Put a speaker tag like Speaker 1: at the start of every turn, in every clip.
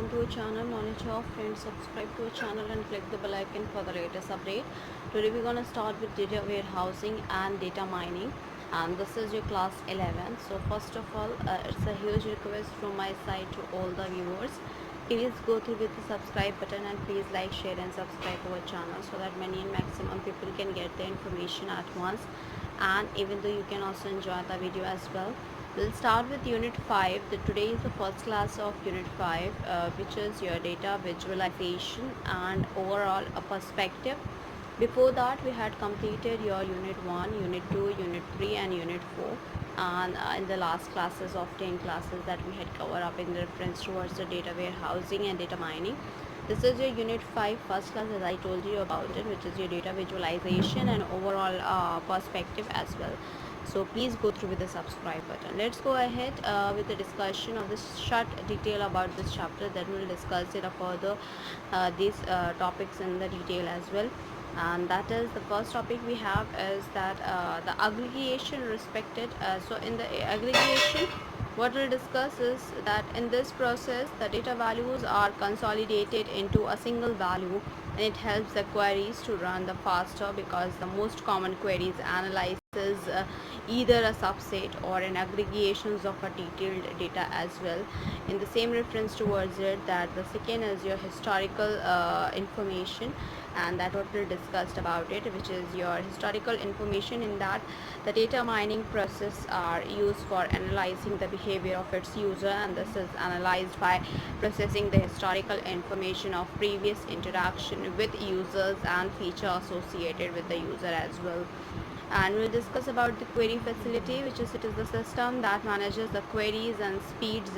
Speaker 1: welcome to our channel Knowledge of Friends. Subscribe to our channel and click the bell icon for the latest update. Today we're gonna start with data warehousing and data mining, and this is your class 11. So first of all, it's a huge request from my side to all the viewers. Please go through with the subscribe button and please like, share and subscribe to our channel so that many and maximum people can get the information at once, and even though you can also enjoy the video as well. We'll start with Unit 5. Today is the first class of Unit 5, which is your data visualization and overall a perspective. Before that, we had completed your Unit 1, Unit 2, Unit 3 and Unit 4. And in the last classes of 10 classes that we had covered up in reference towards the data warehousing and data mining. This is your Unit 5 first class, as I told you about it, which is your data visualization and overall perspective as well. So please go through with the subscribe button. Let's go ahead with the discussion of this short detail about this chapter. Then we'll discuss it further these topics in the detail as well. And that is the first topic we have is that the aggregation respected. So in the aggregation, what we'll discuss is that in this process the data values are consolidated into a single value, and it helps the queries to run the faster because the most common queries analyzes either a subset or an aggregations of a detailed data as well. In the same reference towards it, that the second is your historical information, and that what we discussed about it, which is your historical information. In that, the data mining process are used for analyzing the behavior of its user, and this is analyzed by processing the historical information of previous interaction with users and feature associated with the user as well. And we'll discuss about the query facility, which is it is the system that manages the queries and speeds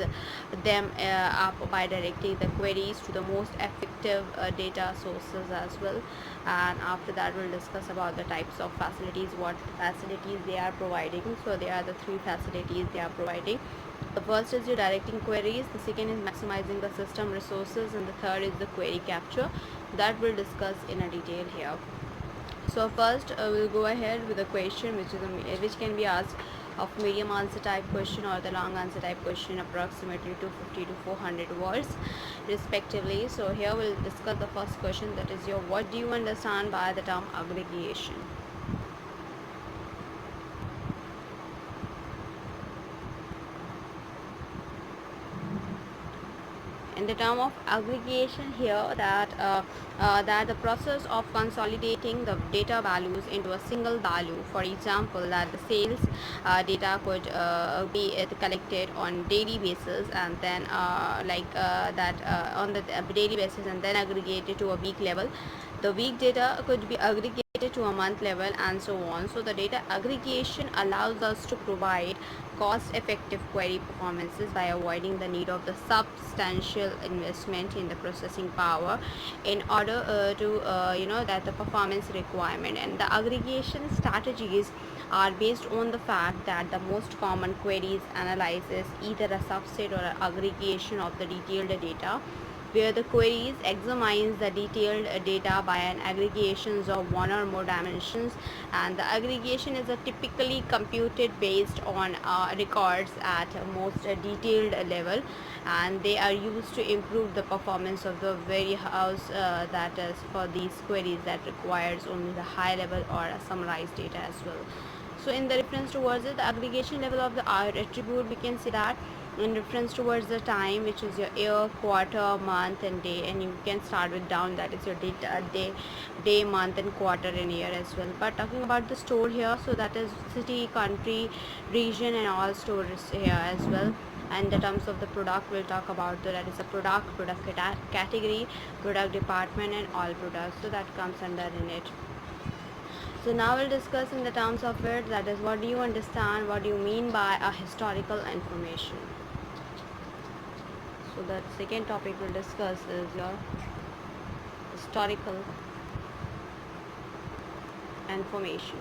Speaker 1: them up by directing the queries to the most effective data sources as well. And after that, we'll discuss about the types of facilities, what facilities they are providing. So there are the three facilities they are providing. The first is your directing queries, the second is maximizing the system resources, and the third is the query capture. That we'll discuss in a detail here. So first we'll go ahead with a question which can be asked of medium answer type question or the long answer type question, approximately 250 to 400 words respectively. So here we'll discuss the first question, that is your what do you understand by the term aggregation? In the term of aggregation here, that the process of consolidating the data values into a single value. For example, that the sales data could be collected on daily basis, and then on the daily basis, and then aggregated to a week level. The week data could be aggregated to a month level, and so on. So the data aggregation allows us to provide cost-effective query performances by avoiding the need of the substantial investment in the processing power in order to that the performance requirement. And the aggregation strategies are based on the fact that the most common queries analyzes either a subset or an aggregation of the detailed data, where the queries examines the detailed data by an aggregations of one or more dimensions, and the aggregation is typically computed based on records at a most detailed level, and they are used to improve the performance of the warehouse, that is for these queries that requires only the high level or a summarized data as well. So in the reference towards it, the aggregation level of the attribute, we can see that in reference towards the time, which is your year, quarter, month and day, and you can start with down, that is your day, month and quarter and year as well. But talking about the store here, so that is city, country, region and all stores here as well. And in terms of the product, we'll talk about that is a product category, product department and all products, so that comes under in it. So now we'll discuss in the terms of it, that is what do you understand, what do you mean by a historical information. So the second topic we'll discuss is your historical information.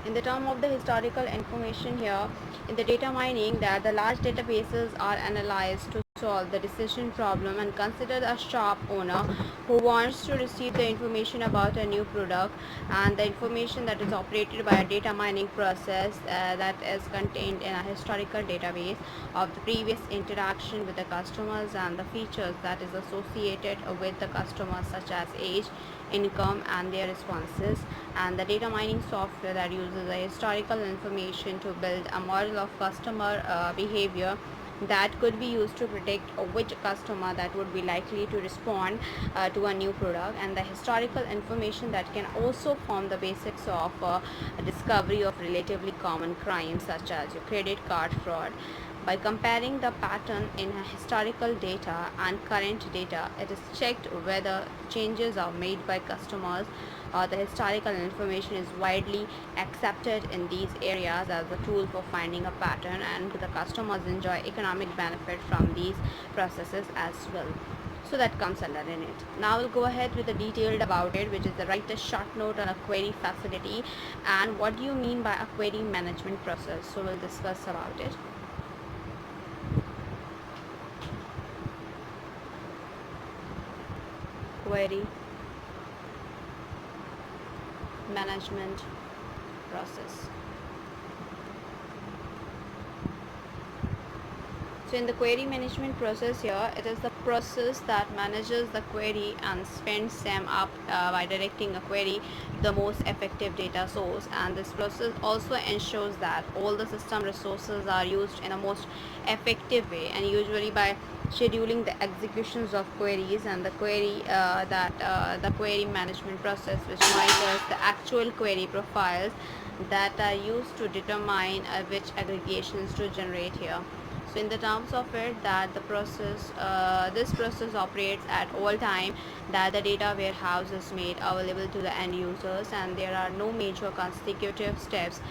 Speaker 1: In the term of the historical information here, in the data mining, that the large databases are analyzed to solve the decision problem, and consider a shop owner who wants to receive the information about a new product, and the information that is operated by a data mining process that is contained in a historical database of the previous interaction with the customers and the features that is associated with the customers, such as age, income, and their responses, and the data mining software that uses the historical information to build a model of customer behavior that could be used to predict which customer that would be likely to respond to a new product, and the historical information that can also form the basics of discovery of relatively common crimes such as your credit card fraud. By comparing the pattern in historical data and current data, it is checked whether changes are made by customers. The historical information is widely accepted in these areas as a tool for finding a pattern, and the customers enjoy economic benefit from these processes as well. So that comes under in it. Now we'll go ahead with the detailed about it, which is the write a short note on a query facility and what do you mean by a query management process. So we'll discuss about it. Query management process. So in the query management process here, it is the process that manages the query and spends them up by directing a query to the most effective data source, and this process also ensures that all the system resources are used in a most effective way, and usually by scheduling the executions of queries, and the query management process which monitors the actual query profiles that are used to determine which aggregations to generate here. So in the terms of it, that this process operates at all time that the data warehouse is made available to the end users, and there are no major consecutive steps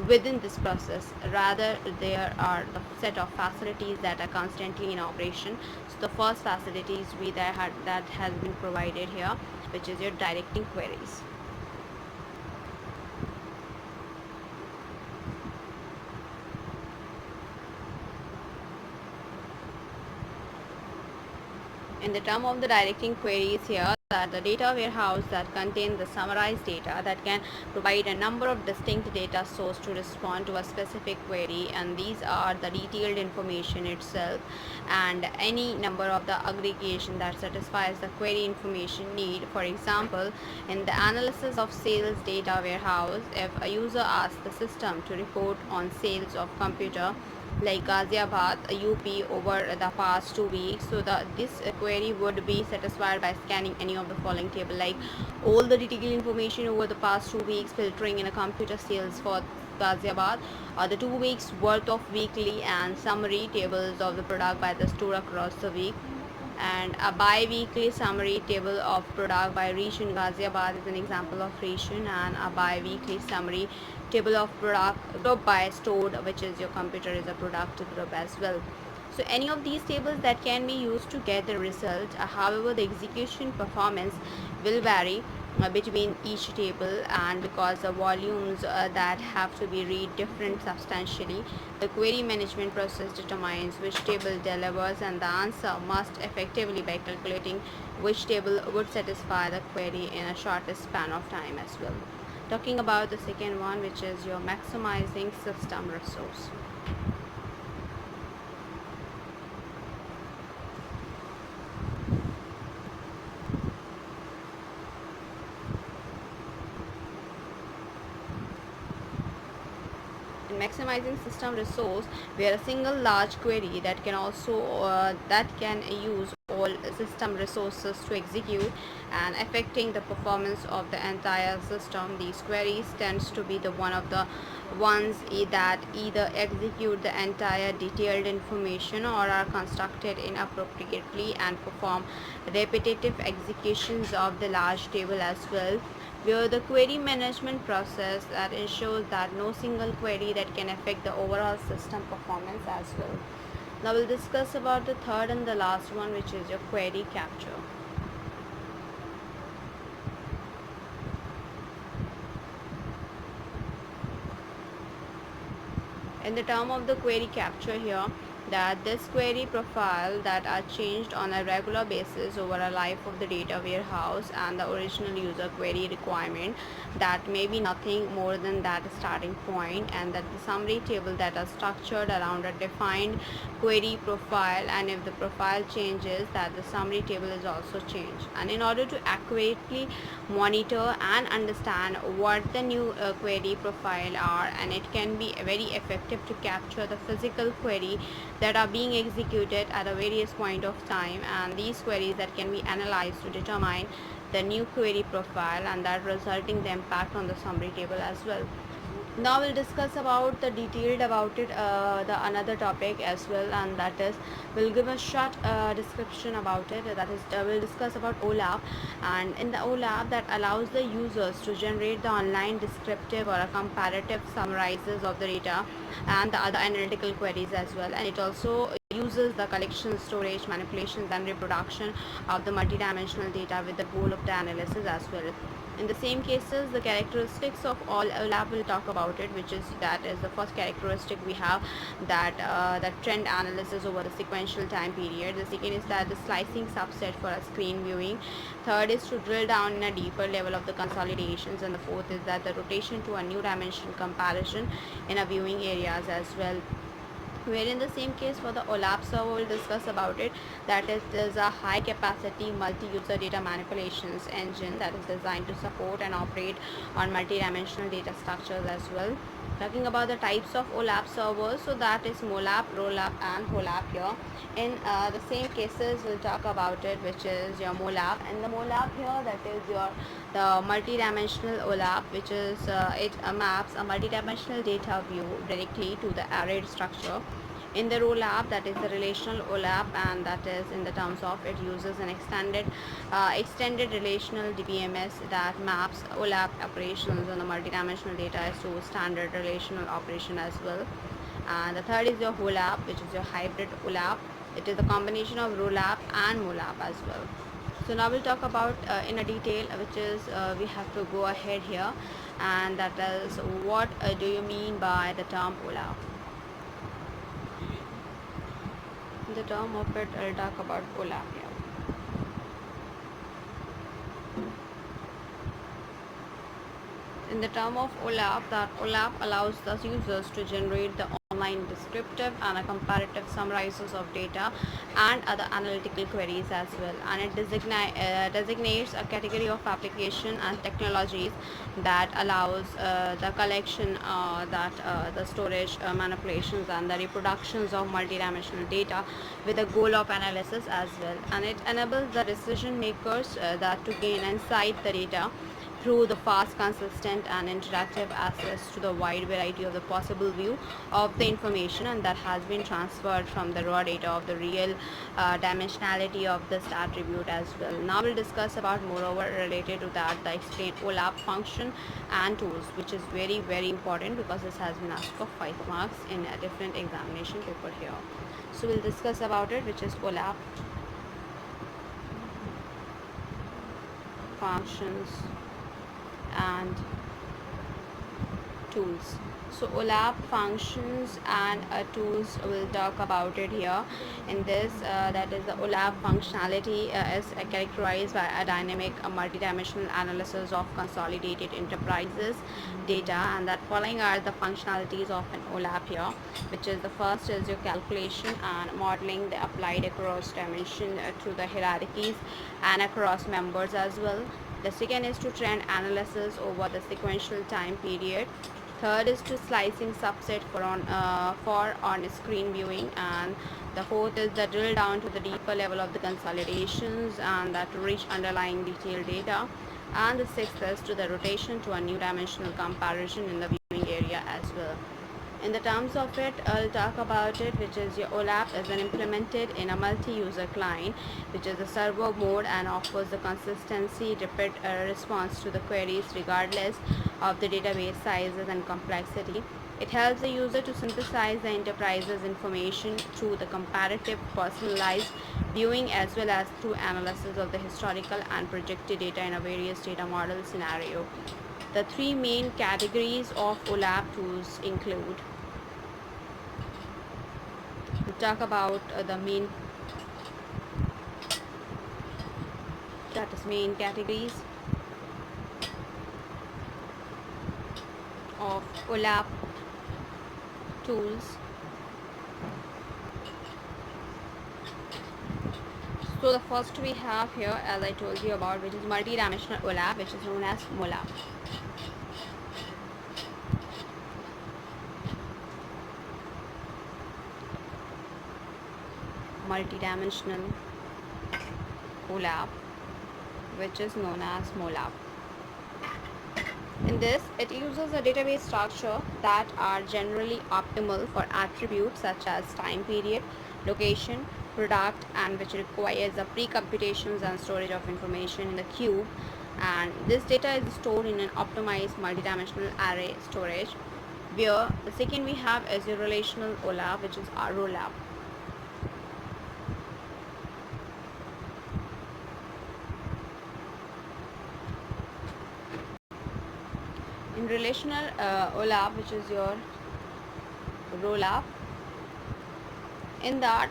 Speaker 1: within this process. Rather, there are the set of facilities that are constantly in operation. So the first facilities that has been provided here, which is your directing queries. In the term of the directing queries here, that the data warehouse that contains the summarized data that can provide a number of distinct data sources to respond to a specific query, and these are the detailed information itself and any number of the aggregation that satisfies the query information need. For example, in the analysis of sales data warehouse, if a user asks the system to report on sales of computer like Ghaziabad, UP over the past 2 weeks. So this query would be satisfied by scanning any of the following table, like all the detailed information over the past 2 weeks, filtering in a computer sales for Ghaziabad, or the 2 weeks worth of weekly and summary tables of the product by the store across the week, and a bi-weekly summary table of product by region. Ghaziabad is an example of region, and a bi-weekly summary table of product group by stored, which is your computer is a product group as well. So any of these tables that can be used to get the result. However, the execution performance will vary between each table, and because the volumes that have to be read different substantially, the query management process determines which table delivers, and the answer must effectively by calculating which table would satisfy the query in a shortest span of time as well. Talking about the second one, which is your maximizing system resource. Maximizing system resource, where a single large query that can use all system resources to execute and affecting the performance of the entire system. These queries tends to be the one of the ones that either execute the entire detailed information or are constructed inappropriately and perform repetitive executions of the large table as well, where the query management process that ensures that no single query that can affect the overall system performance as well. Now we'll discuss about the third and the last one, which is your query capture. In the term of the query capture here, that this query profile that are changed on a regular basis over a life of the data warehouse, and the original user query requirement that may be nothing more than that starting point, and that the summary table that are structured around a defined query profile, and if the profile changes, that the summary table is also changed. And in order to accurately monitor and understand what the new query profile are, and it can be very effective to capture the physical query that are being executed at a various point of time, and these queries that can be analyzed to determine the new query profile, and that resulting the impact on the summary table as well. Now we'll discuss about the detailed about it, the another topic as well, and that is we'll give a short description about it. That is, we'll discuss about OLAP, and in the OLAP that allows the users to generate the online descriptive or a comparative summarizes of the data and the other analytical queries as well, and it also uses the collection, storage, manipulations, and reproduction of the multidimensional data with the goal of the analysis as well. In the same cases, the characteristics of all OLAP will talk about it, which is that is the first characteristic we have, that that trend analysis over the sequential time period. The second is that the slicing subset for a screen viewing. Third is to drill down in a deeper level of the consolidations, and the fourth is that the rotation to a new dimension comparison in a viewing areas as well. Where in the same case for the OLAP server, we'll discuss about it, that it is a high capacity multi-user data manipulations engine that is designed to support and operate on multi-dimensional data structures as well. Talking about the types of OLAP servers, so that is MOLAP, ROLAP, and HOLAP here. In the same cases, we'll talk about it, which is your MOLAP, and the MOLAP here, that is your the multi-dimensional OLAP, which is it maps a multi-dimensional data view directly to the arrayed structure. In the OLAP, that is the relational OLAP, and that is in the terms of it uses an extended relational DBMS that maps OLAP operations on the multidimensional data to standard relational operation as well. And the third is your HOLAP, which is your hybrid OLAP. It is a combination of ROLAP and MOLAP as well. So now we'll talk about in a detail, which is we have to go ahead here, and that is what do you mean by the term OLAP. The term of it, I'll talk about OLAP here. In the term of OLAP, that OLAP allows the users to generate the online descriptive and a comparative summarizes of data and other analytical queries as well, and it designates a category of application and technologies that allows the collection, the storage, manipulations, and the reproductions of multidimensional data with the goal of analysis as well, and it enables the decision makers that to gain insight the data through the fast, consistent, and interactive access to the wide variety of the possible view of the information, and that has been transferred from the raw data of the real dimensionality of this attribute as well. Now we'll discuss about moreover related to that the explain OLAP function and tools, which is very very important because this has been asked for 5 marks in a different examination paper here. So we'll discuss about it, which is OLAP functions and tools. So OLAP functions and tools, will talk about it here. In this, that is the OLAP functionality is characterized by a dynamic multidimensional analysis of consolidated enterprises data, and that following are the functionalities of an OLAP here, which is the first is your calculation and modeling the applied across dimension through the hierarchies and across members as well. The second is to trend analysis over the sequential time period. Third is to slicing subset for on-screen viewing, and the fourth is the drill down to the deeper level of the consolidations and that to reach underlying detailed data, and the sixth is to the rotation to a new dimensional comparison in the viewing area as well. In the terms of it, I'll talk about it, which is your OLAP is implemented in a multi-user client, which is a server mode and offers the consistency, rapid response to the queries regardless of the database sizes and complexity. It helps the user to synthesize the enterprise's information through the comparative personalized viewing as well as through analysis of the historical and projected data in a various data model scenario. The three main categories of OLAP tools include talk about the main, that is main categories of OLAP tools. So the first we have here, as I told you about, which is multi-dimensional OLAP, which is known as MOLAP. Multi-dimensional OLAP, which is known as MOLAP. In this, it uses a database structure that are generally optimal for attributes such as time period, location, product, and which requires the pre-computations and storage of information in the cube. And this data is stored in an optimized multidimensional array storage. Where the second we have is a relational OLAP, which is ROLAP. In relational OLAP, which is your ROLAP, in that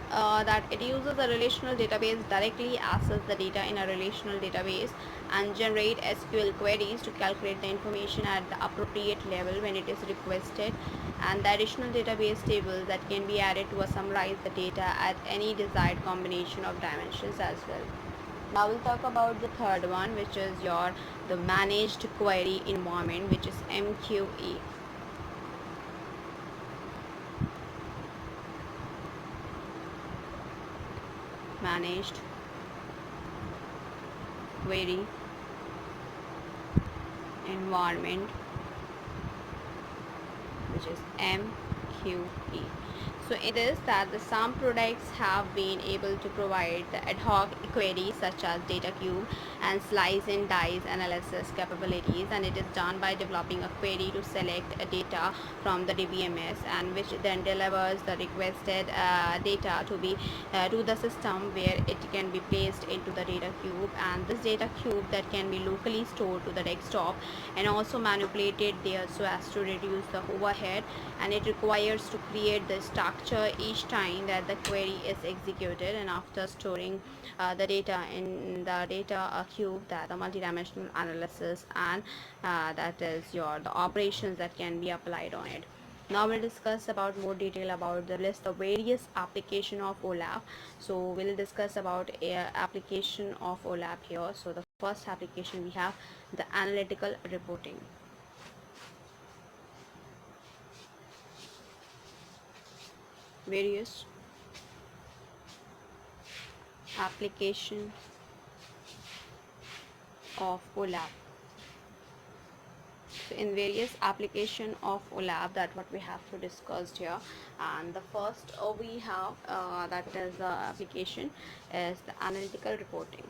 Speaker 1: it uses a relational database directly access the data in a relational database and generate SQL queries to calculate the information at the appropriate level when it is requested, and the additional database tables that can be added to summarize the data at any desired combination of dimensions as well. Now we'll talk about the third one, which is the managed query environment, which is MQE. Managed query environment, which is MQE. So it is that some products have been able to provide the ad hoc queries such as data cube and slice and dice analysis capabilities, and it is done by developing a query to select data from the DBMS, and which then delivers the requested data to the system where it can be placed into the data cube, and this data cube that can be locally stored to the desktop and also manipulated there so as to reduce the overhead, and it requires to create the structure each time that the query is executed, and after storing the data in the data cube, that the multidimensional analysis and that is the operations that can be applied on it. Now we'll discuss about more detail about the list of various application of OLAP. So we'll discuss about application of OLAP here. So the first application we have the analytical reporting. Various application of OLAP. So in various application of OLAP, that what we have to discuss here, and the first we have that is the application is the analytical reporting.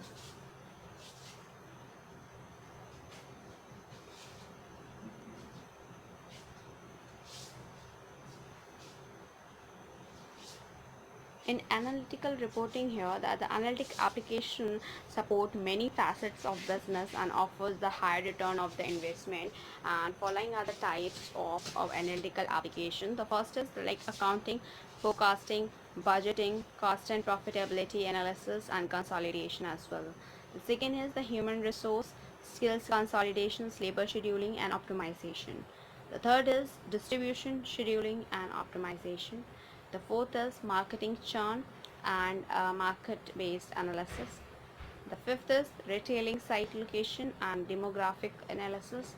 Speaker 1: In analytical reporting here, that the analytic application support many facets of business and offers the high return of the investment. And following are the types of analytical application. The first is like accounting, forecasting, budgeting, cost and profitability analysis, and consolidation as well. The second is the human resource, skills consolidations, labor scheduling and optimization. The third is distribution, scheduling and optimization. The fourth is marketing churn and market-based analysis. The fifth is retailing site location and demographic analysis.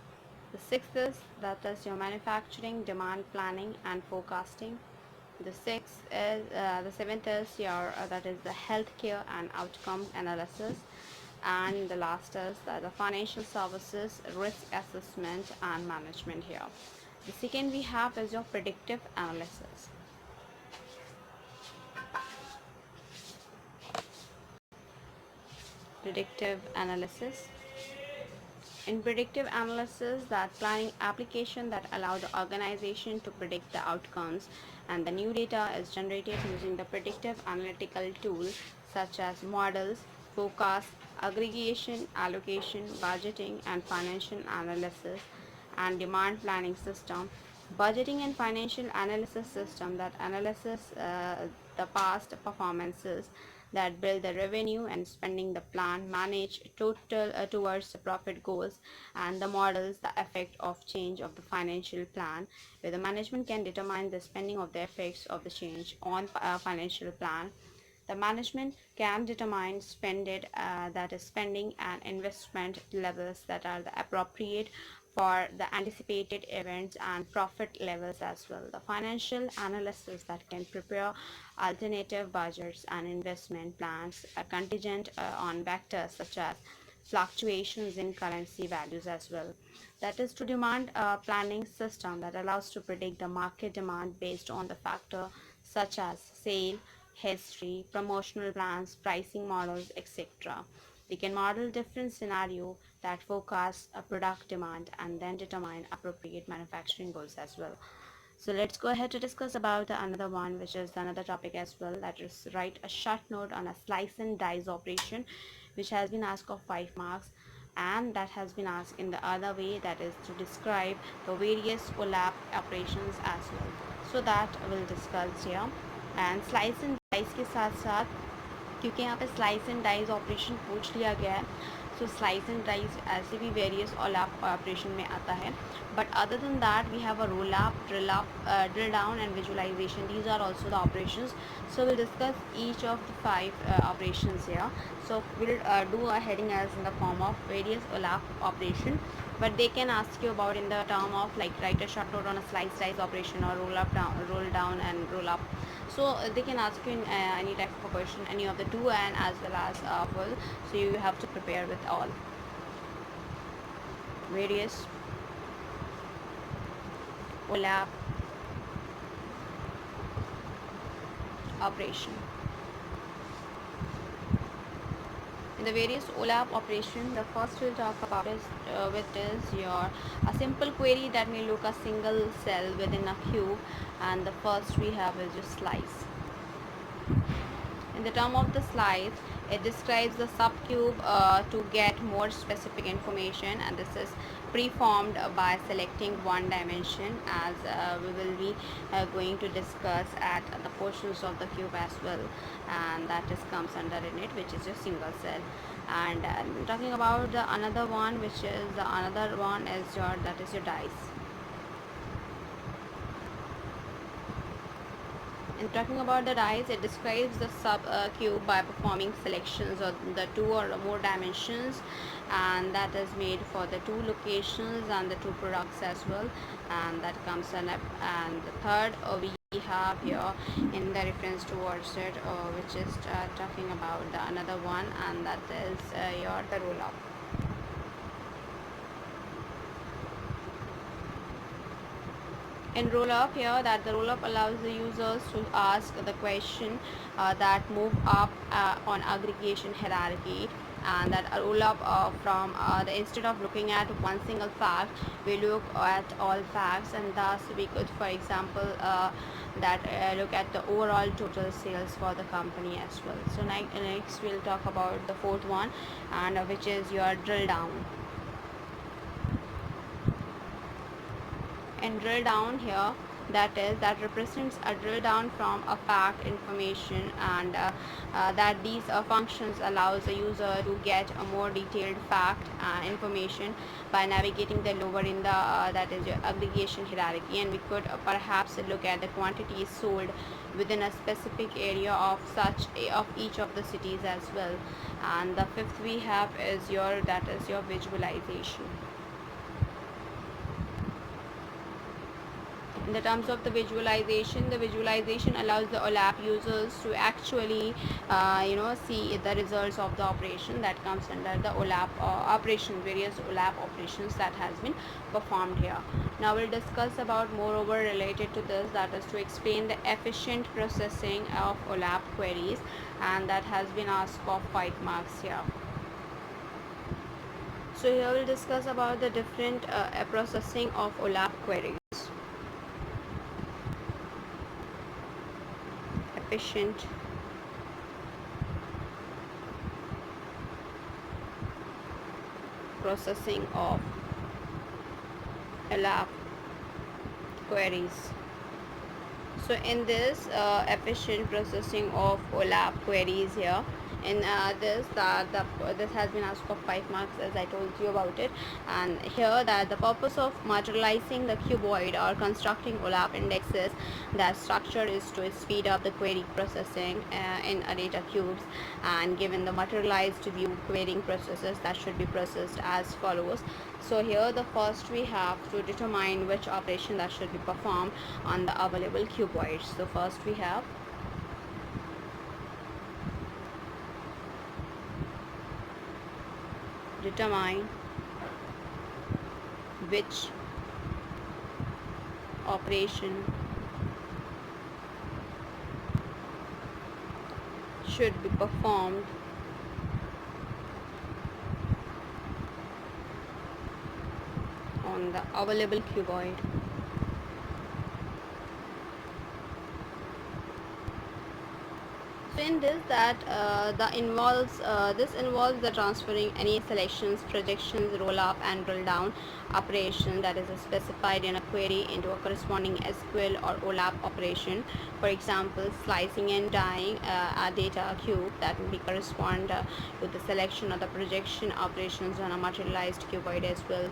Speaker 1: The sixth is that is your manufacturing demand planning and forecasting. The seventh is your that is the healthcare and outcome analysis. And the last is the financial services risk assessment and management here. The second we have is your predictive analysis. Predictive analysis. In predictive analysis, that planning application that allow the organization to predict the outcomes, and the new data is generated using the predictive analytical tools such as models, forecast, aggregation, allocation, budgeting and financial analysis and demand planning system Budgeting and financial analysis system that analyzes the past performances, that build the revenue and spending the plan, manage total towards the profit goals, and the models the effect of change of the financial plan, where the management can determine the spending of the effects of the change on financial plan. The management can determine spended that is spending and investment levels that are the appropriate for the anticipated events and profit levels as well. The financial analysis that can prepare alternative budgets and investment plans are contingent on factors such as fluctuations in currency values as well. That is to demand a planning system that allows to predict the market demand based on the factor such as sale history, promotional plans, pricing models, etc. We can model different scenarios that forecast a product demand and then determine appropriate manufacturing goals as well. So let's go ahead to discuss about the another one, which is another topic as well, that is write a short note on a slice and dice operation, which has been asked of 5 marks, and that has been asked in the other way, that is to describe the various OLAP operations as well. So that we'll discuss here. And slice and dice के साथ साथ, क्योंकि यहाँ पे slice and dice operation पूछ लिया गया है, सो स्लाइस एंड डाइस ऐसे भी वेरियस ओलैप ऑपरेशन में आता है, but other than that we have a roll up, drill down and visualization. These are also the operations. So we'll discuss each of the 5 operations here. So we'll do a heading as in the form of various OLAP operation, but they can ask you about in the term of like write a short note on a slice dice operation or roll down and roll up. So they can ask you in any type of a question, any of the two, and as well as full. So you have to prepare with all various OLAP operation. In the various OLAP operation, the first we'll talk about is which is your a simple query that may look a single cell within a cube, and the first we have is just slice. In the term of the slice, it describes the subcube to get more specific information, and this is preformed by selecting one dimension, as we will be going to discuss at the portions of the cube as well, and that is comes under in it, which is your single cell. And talking about the another one, which is the another one is your, that is your dice. In talking about the dice, it describes the subcube by performing selections of the 2 or more dimensions, and that is made for the 2 locations and the 2 products as well, and that comes in. And the third we have here in the reference towards it, which is talking about the another one, and that is your the roll up. In roll up here, that the roll up allows the users to ask the question that move up on aggregation hierarchy, and that roll up from the instead of looking at one single fact, we look at all facts, and thus we could, for example, look at the overall total sales for the company as well. So next we'll talk about the fourth one, and which is your drill down. And drill down here, that represents a drill down from a fact information, and that these functions allows the user to get a more detailed fact information by navigating the lower in the that is your aggregation hierarchy, and we could perhaps look at the quantities sold within a specific area of such of each of the cities as well. And the fifth we have is your, that is your visualization. In the terms of the visualization allows the OLAP users to actually see the results of the operation that comes under the OLAP operation, various OLAP operations that has been performed here. Now we'll discuss about moreover related to this, that is to explain the efficient processing of OLAP queries, and that has been asked for 5 marks here. So here we'll discuss about the different processing of OLAP queries. Efficient processing of OLAP queries. So in this efficient processing of OLAP queries here, in this has been asked for 5 marks, as I told you about it. And here, that the purpose of materializing the cuboid or constructing OLAP indexes, that structure is to speed up the query processing in a data cubes. And given the materialized view querying processes, that should be processed as follows. So here, the first we have to determine which operation that should be performed on the available cuboids. So first we have determine which operation should be performed on the available cuboid. So in this, this involves the transferring any selections, projections, roll up and roll down operation that is specified in a query into a corresponding SQL or OLAP operation. For example, slicing and dyeing a data cube that will be correspond to the selection or the projection operations on a materialized cuboid as well.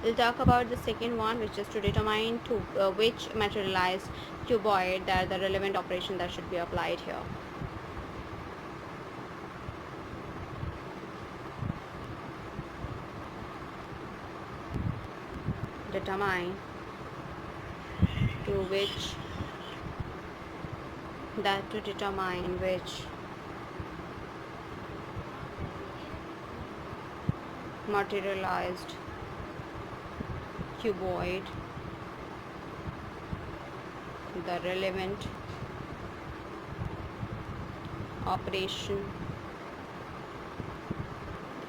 Speaker 1: We'll talk about the second one, which is to determine to which materialized cuboid that the relevant operation that should be applied here. Determine to determine which materialized cuboid the relevant operation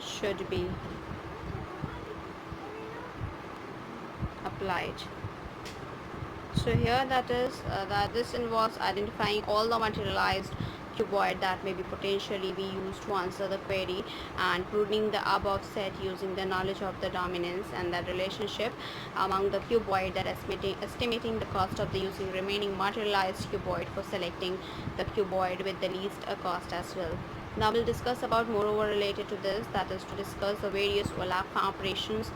Speaker 1: should be applied. So here, that this involves identifying all the materialized cuboid that may be potentially be used to answer the query, and proving the above set using the knowledge of the dominance and the relationship among the cuboid, that estimating the cost of the using remaining materialized cuboid for selecting the cuboid with the least cost as well. Now we'll discuss about moreover related to this, that is to discuss the various OLAP operations,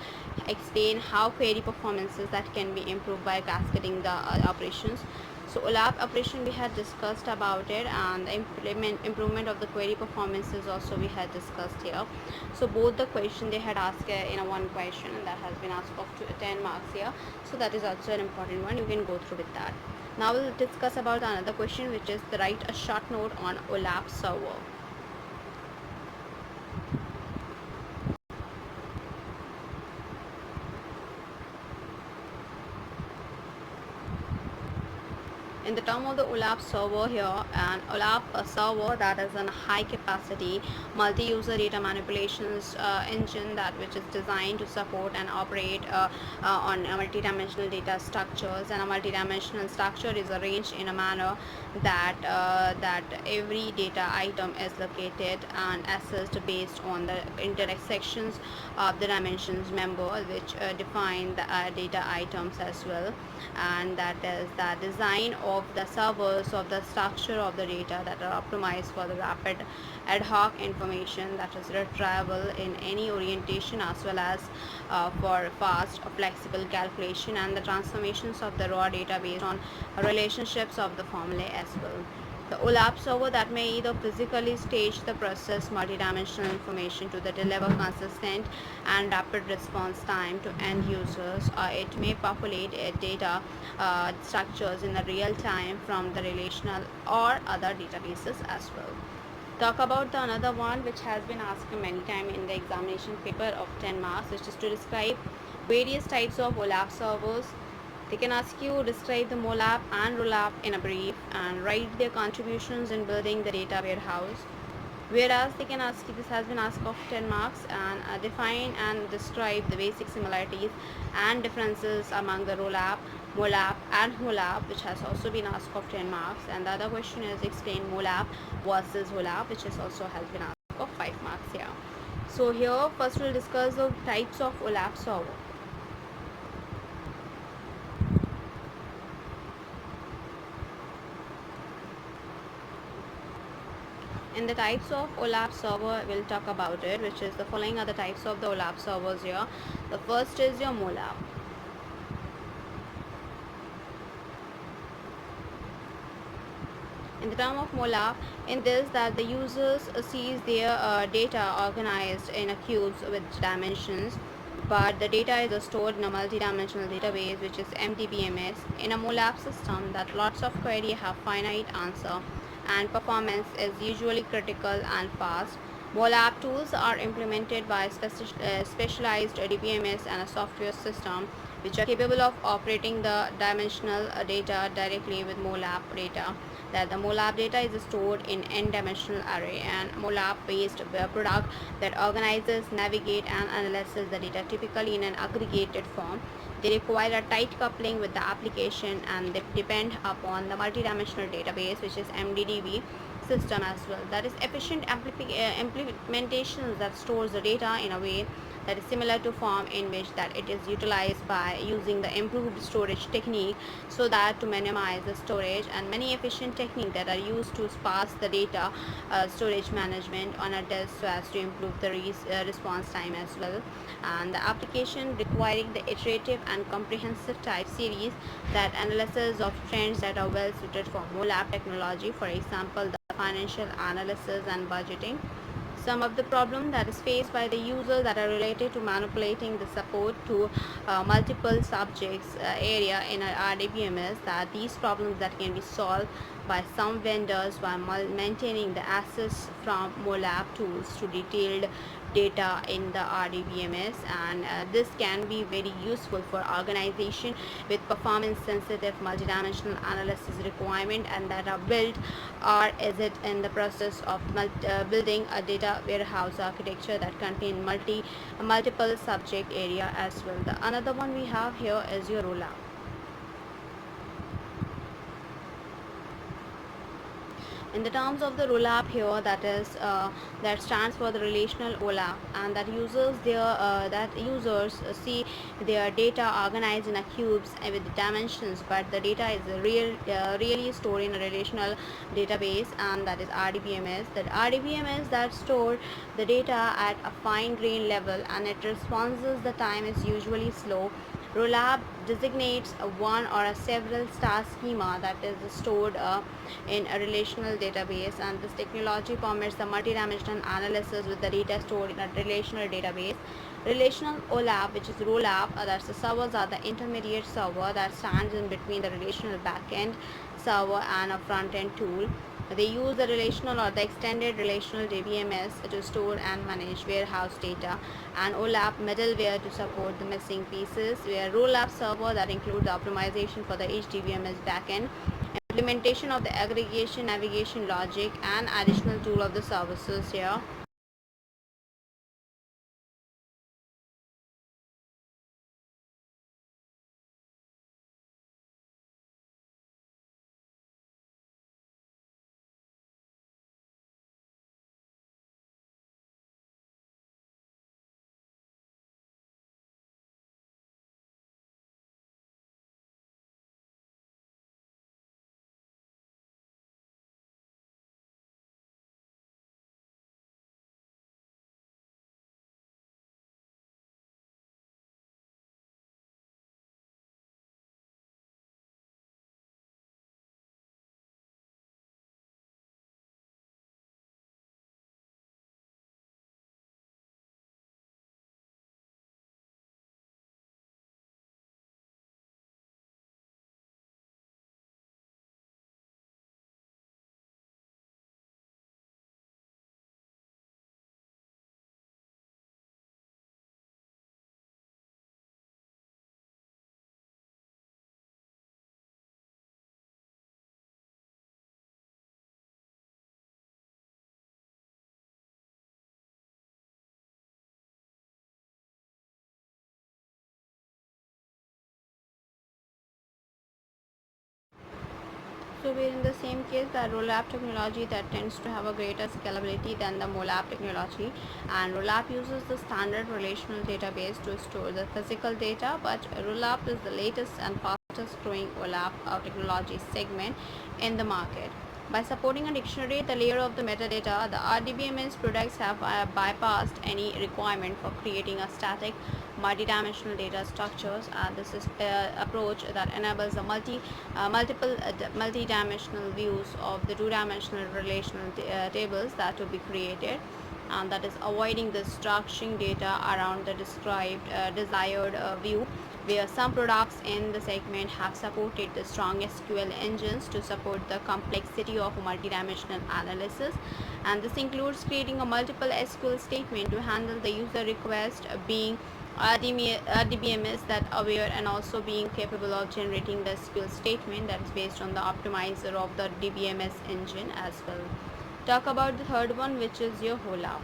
Speaker 1: explain how query performances that can be improved by cascading the operations. So OLAP operation we had discussed about it, and the improvement of the query performances also we had discussed here. So both the question they had asked in a one question, and that has been asked up to 10 marks here. So that is also an important one. You can go through with that. Now we'll discuss about another question, which is to write a short note on OLAP server. In the term of the OLAP server here, an OLAP server that is a high capacity multi-user data manipulations engine that which is designed to support and operate on multi-dimensional data structures, and a multi-dimensional structure is arranged in a manner that that every data item is located and assessed based on the intersections of the dimensions member, which define the data items as well. And that is the design of the servers of the structure of the data that are optimized for the rapid ad hoc information that is retrieval in any orientation, as well as for fast flexible calculation and the transformations of the raw data based on relationships of the formulae as well. The OLAP server that may either physically stage the process multidimensional information to the deliver consistent and rapid response time to end users, or it may populate data structures in the real time from the relational or other databases as well. Talk about the another one which has been asked many times in the examination paper of 10 marks, which is to describe various types of OLAP servers. They can ask you describe the MOLAP and ROLAP in a brief and write their contributions in building the data warehouse. Whereas they can ask you, this has been asked of 10 marks, and define and describe the basic similarities and differences among the ROLAP, MOLAP and HOLAP, which has also been asked of 10 marks. And the other question is explain MOLAP versus HOLAP, which is also has been asked of 5 marks here. So here first we'll discuss the types of OLAP server. In the types of OLAP server, we'll talk about it, which is the following are the types of the OLAP servers here. The first is your MOLAP. In the term of MOLAP, in this that the users sees their data organized in a cubes with dimensions, but the data is stored in a multi-dimensional database, which is MDBMS. In a MOLAP system, that lots of query have finite answer and performance is usually critical and fast. MOLAP tools are implemented by specialized DBMS and a software system which are capable of operating the dimensional data directly with MOLAP data. That the MOLAP data is stored in n-dimensional array, and MOLAP based product that organizes, navigate and analyzes the data typically in an aggregated form. They require a tight coupling with the application, and they depend upon the multidimensional database, which is MDDB system as well. That is efficient implementations that stores the data in a way that is similar to form in which that it is utilized by using the improved storage technique, so that to minimize the storage, and many efficient techniques that are used to sparse the data storage management on a disk so as to improve the response time as well. And the application requiring the iterative and comprehensive type series that analysis of trends that are well suited for MOLAP technology, for example the financial analysis and budgeting. Some of the problems that is faced by the user that are related to manipulating the support to multiple subjects area in our RDBMS, that these problems that can be solved by some vendors while maintaining the access from MOLAP tools to detailed data in the RDBMS, and this can be very useful for organization with performance sensitive multidimensional analysis requirement and that are built or is it in the process of building a data warehouse architecture that contain multiple subject area as well. The another one we have here is your rollup. In the terms of the rollup here, that is that stands for the relational OLAP, and that users see their data organized in a cubes with dimensions, but the data is really stored in a relational database, and that is RDBMS. That RDBMS that store the data at a fine grain level, and it responses the time is usually slow. Rollup designates a one or a several star schema that is stored in a relational database, and this technology permits the multidimensional analysis with the data stored in a relational database. Relational OLAP, which is rollup, that's the servers are the intermediate server that stands in between the relational backend server and a front-end tool. They use the relational or the extended relational DBMS to store and manage warehouse data, and OLAP middleware to support the missing pieces, where rollup server that includes the optimization for the HDBMS backend, implementation of the aggregation navigation logic, and additional tool of the services here. So we're in the same case, the rollup technology that tends to have a greater scalability than the MOLAP technology, and rollup uses the standard relational database to store the physical data, but rollup is the latest and fastest growing OLAP technology segment in the market. By supporting a dictionary, the layer of the metadata, the RDBMS products have bypassed any requirement for creating a static multidimensional data structures, and this is approach that enables the multiple multidimensional views of the two-dimensional relational tables that will be created, and that is avoiding the structuring data around the described desired view, where some products in the segment have supported the strong SQL engines to support the complexity of multidimensional analysis, and this includes creating a multiple SQL statement to handle the user request, being RDBMS that aware, and also being capable of generating the SQL statement that is based on the optimizer of the DBMS engine as well. Talk about the third one, which is your HOLAP.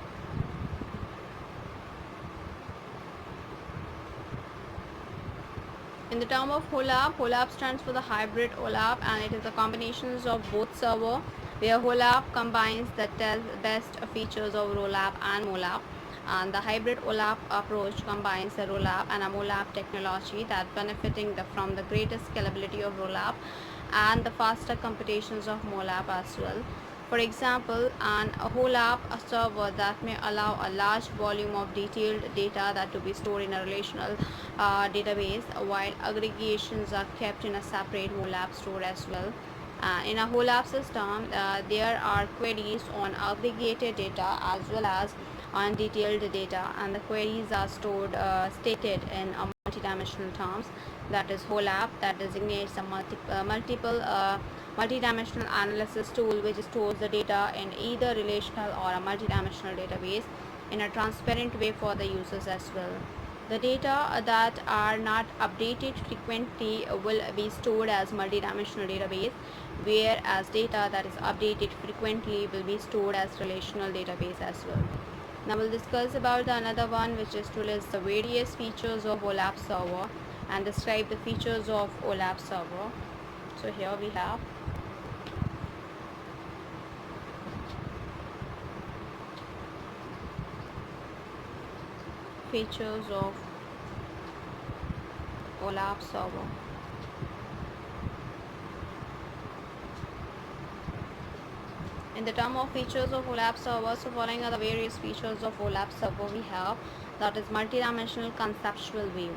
Speaker 1: In the term of HOLAP, HOLAP stands for the hybrid OLAP, and it is a combination of both server, where HOLAP combines the best features of ROLAP and MOLAP, and the hybrid OLAP approach combines the ROLAP and a MOLAP technology that benefiting from the greater scalability of ROLAP and the faster computations of MOLAP as well. For example, a HOLAP server that may allow a large volume of detailed data that to be stored in a relational database, while aggregations are kept in a separate MOLAP store as well. In a HOLAP system, there are queries on aggregated data as well as on detailed data, and the queries are stated in a multidimensional terms. That is HOLAP that designates a multidimensional analysis tool which stores the data in either relational or a multidimensional database in a transparent way for the users as well. The data that are not updated frequently will be stored as multidimensional database, whereas data that is updated frequently will be stored as relational database as well. Now we'll discuss about the another one, which is to list the various features of OLAP server and describe the features of OLAP server. So here we have features of OLAP server. In the term of features of OLAP server, so following are the various features of OLAP server we have, that is multidimensional conceptual view.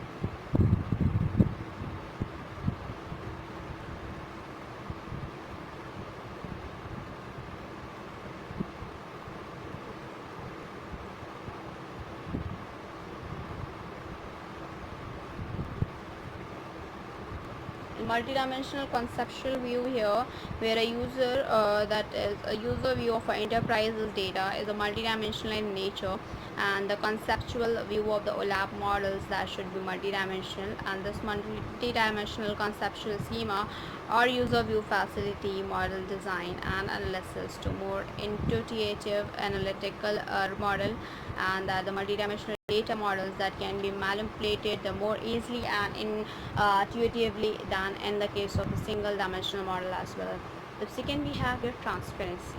Speaker 1: Multidimensional conceptual view here, where a user that is a user view of an enterprise's data is a multidimensional in nature, and the conceptual view of the OLAP models that should be multidimensional, and this multidimensional conceptual schema or user view facility model design and analysis to more intuitive analytical model, and the multidimensional data models that can be manipulated the more easily and intuitively than in the case of a single dimensional model as well. The second we have here transparency.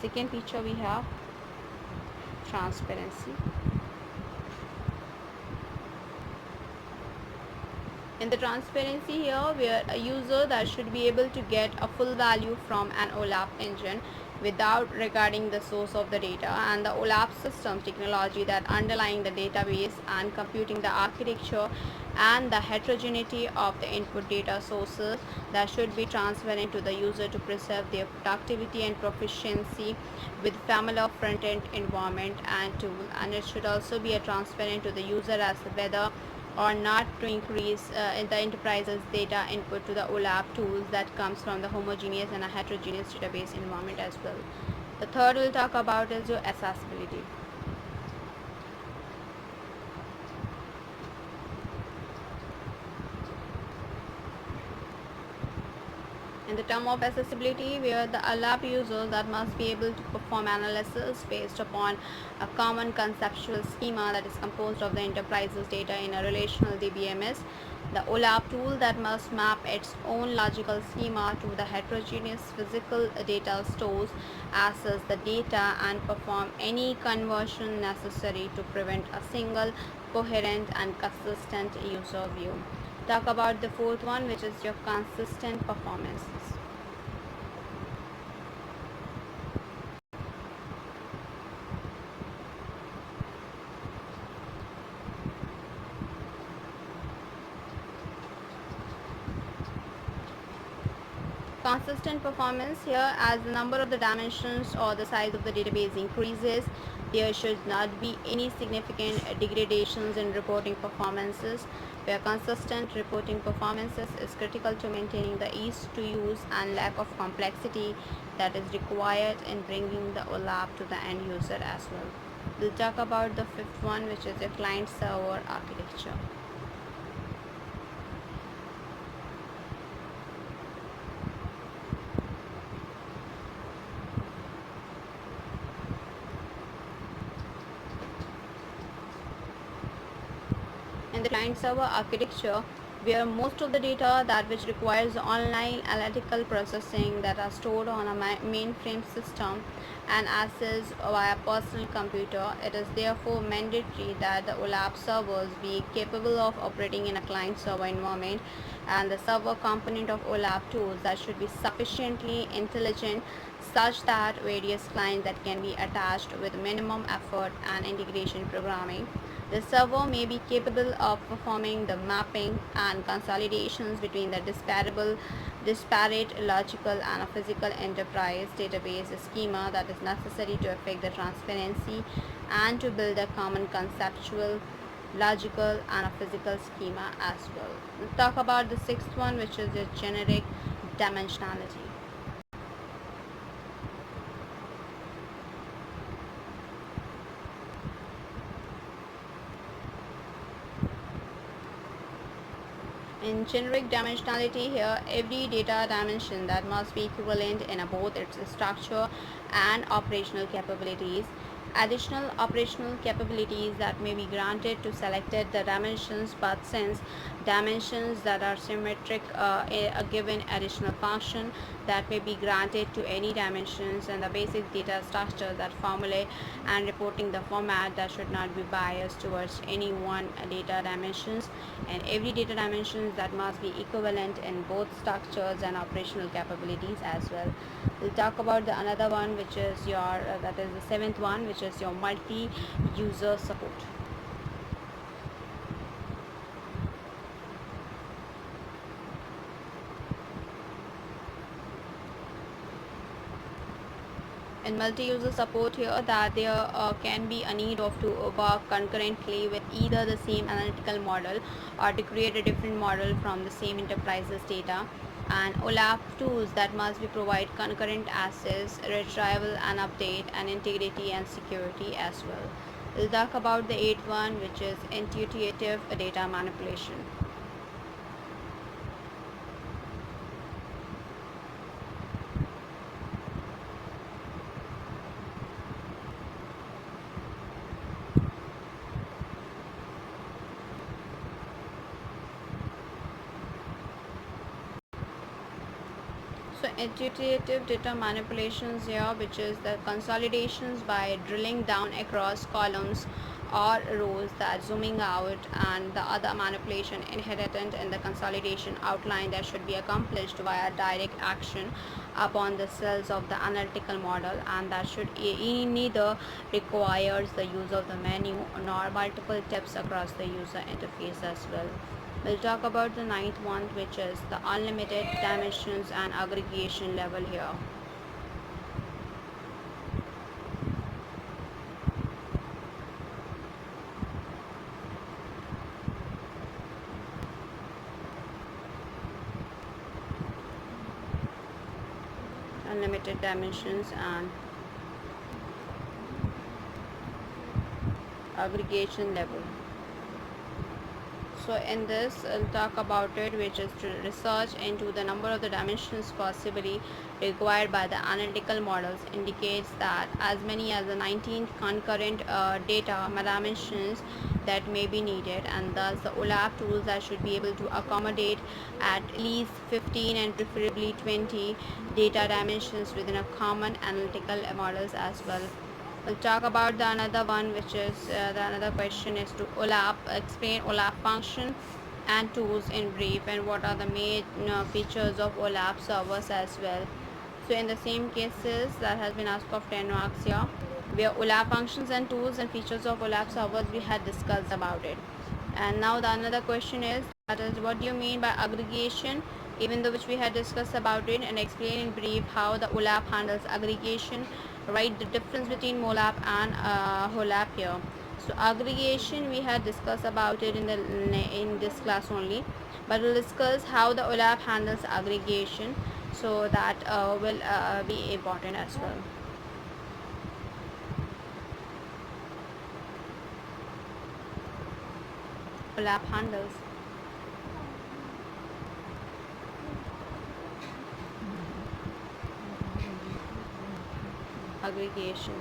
Speaker 1: Second feature we have transparency. In the transparency here, where a user that should be able to get a full value from an OLAP engine without regarding the source of the data, and the OLAP system technology that underlying the database and computing the architecture and the heterogeneity of the input data sources that should be transparent to the user to preserve their productivity and proficiency with familiar front-end environment and tool, and it should also be a transparent to the user as to whether or not to increase in the enterprise's data input to the OLAP tools that comes from the homogeneous and a heterogeneous database environment as well. The third we'll talk about is your accessibility. In the term of accessibility, where the OLAP users that must be able to perform analysis based upon a common conceptual schema that is composed of the enterprise's data in a relational DBMS, the OLAP tool that must map its own logical schema to the heterogeneous physical data stores, access the data, and perform any conversion necessary to prevent a single, coherent, and consistent user view. Talk about the fourth one, which is your consistent performances. Consistent performance here, as the number of the dimensions or the size of the database increases, there should not be any significant degradations in reporting performances, where consistent reporting performances is critical to maintaining the ease to use and lack of complexity that is required in bringing the OLAP to the end user as well. We'll talk about the fifth one, which is a client server architecture. In the client server architecture, where most of the data that which requires online analytical processing that are stored on a mainframe system and accessed via personal computer, it is therefore mandatory that the OLAP servers be capable of operating in a client server environment, and the server component of OLAP tools that should be sufficiently intelligent such that various clients that can be attached with minimum effort and integration programming. The server may be capable of performing the mapping and consolidations between the disparate logical and a physical enterprise database schema that is necessary to effect the transparency and to build a common conceptual, logical and a physical schema as well. We'll talk about the sixth one, which is the generic dimensionality. In generic dimensionality here, every data dimension that must be equivalent in both its structure and operational capabilities. Additional operational capabilities that may be granted to selected the dimensions, but since dimensions that are symmetric a given additional function that may be granted to any dimensions, and the basic data structure that formulate and reporting the format that should not be biased towards any one data dimensions, and every data dimensions that must be equivalent in both structures and operational capabilities as well. We'll talk about the another one, which is your that is the seventh one, which is your multi-user support. In multi-user support here, that there can be a need of to work concurrently with either the same analytical model or to create a different model from the same enterprise's data, and OLAP tools that must be provide concurrent access, retrieval and update, and integrity and security as well. We'll talk about the eighth one, which is intuitive data manipulation. So intuitive data manipulations here, which is the consolidations by drilling down across columns or rows, that zooming out, and the other manipulation inherent in the consolidation outline that should be accomplished via direct action upon the cells of the analytical model, and that should neither requires the use of the menu nor multiple taps across the user interface as well. We'll talk about the ninth one, which is the unlimited dimensions and aggregation level here. Unlimited dimensions and aggregation level. So in this, I'll talk about it, which is to research into the number of the dimensions possibly required by the analytical models indicates that as many as the 19 concurrent data dimensions that may be needed, and thus the OLAP tools that should be able to accommodate at least 15 and preferably 20 data dimensions within a common analytical models as well. We'll talk about the another one, which is the another question is to OLAP, explain OLAP function and tools in brief, and what are the main features of OLAP servers as well. So in the same cases that has been asked of 10 marks here, where OLAP functions and tools and features of OLAP servers we had discussed about it. And now the another question is, that is, what do you mean by aggregation even though which we had discussed about it, and explain in brief how the OLAP handles aggregation, right? The difference between MOLAP and HOLAP here. So aggregation we had discussed about it in this class only, but we'll discuss how the OLAP handles aggregation, so that will be important as well. OLAP handles aggregation.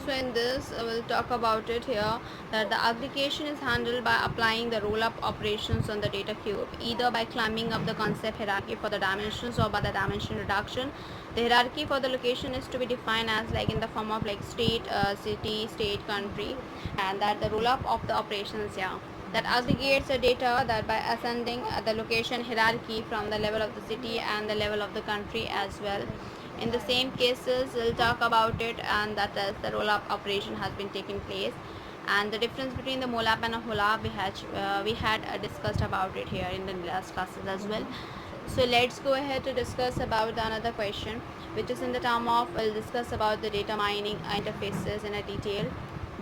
Speaker 1: So in this we'll talk about it here, that the aggregation is handled by applying the roll-up operations on the data cube, either by climbing up the concept hierarchy for the dimensions or by the dimension reduction. The hierarchy for the location is to be defined as like in the form of like state, city, state, country, and that the roll-up of the operations here that aggregates the data that by ascending the location hierarchy from the level of the city and the level of the country as well. In the same cases, we'll talk about it, and that is the roll-up operation has been taking place, and the difference between the MOLAP and a HOLAP we had discussed about it here in the last classes as well. So let's go ahead to discuss about the another question, which is in the term of we'll discuss about the data mining interfaces in a detail,